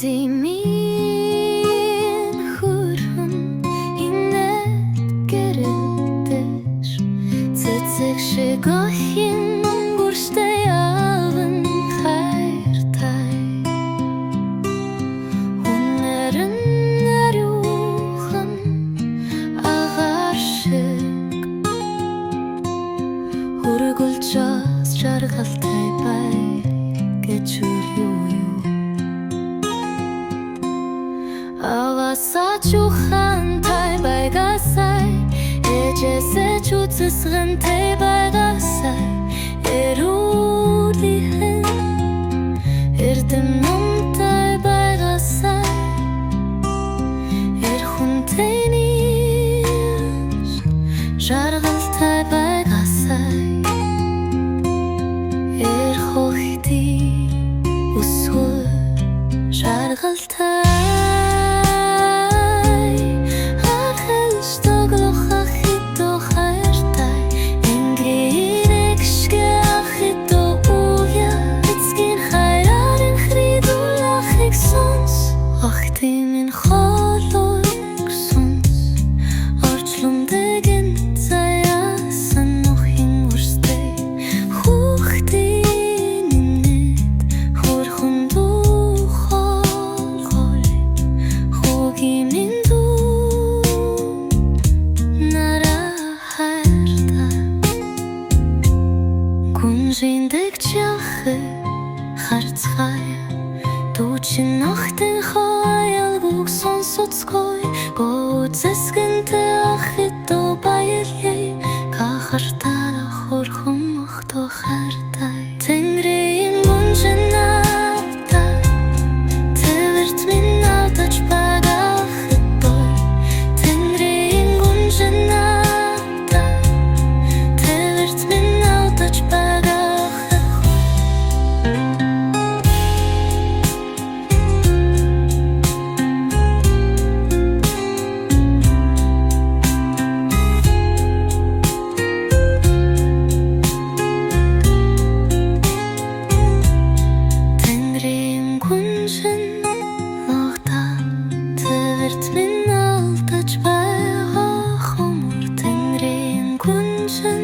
Dimin hurhun innet gerildir Zetsek shigohin burste yavın hayrtay Hunların arjuhan avarshik Hurgulchas jargaltay bay geçürüyor Аваса чухан тай байгасай Эжэсэ чуцэсгэн тай байгасай Эрүүлихэн Эрдэм номтай байгасай Эрхүн тэниш Жаргалтай байгасай Эрхохти Усгүй жаргалтай Dimin xolungsons Orçlumdegen zayasan nohin urstey Huxtininnet Hurhundu xolgol Hugimindu Nara hayrda Gunjindek çahı Hartsgaya Duchin nachten hayal buk son sotskoy God zeskente achit o bayelye Kahartara khorkhum mokhto khartay Tengriin munjenata Tevert min altach bagachit boy Tengriin munjenata Tevert min altach bagachit Min altach bagachit Tengriin kunchen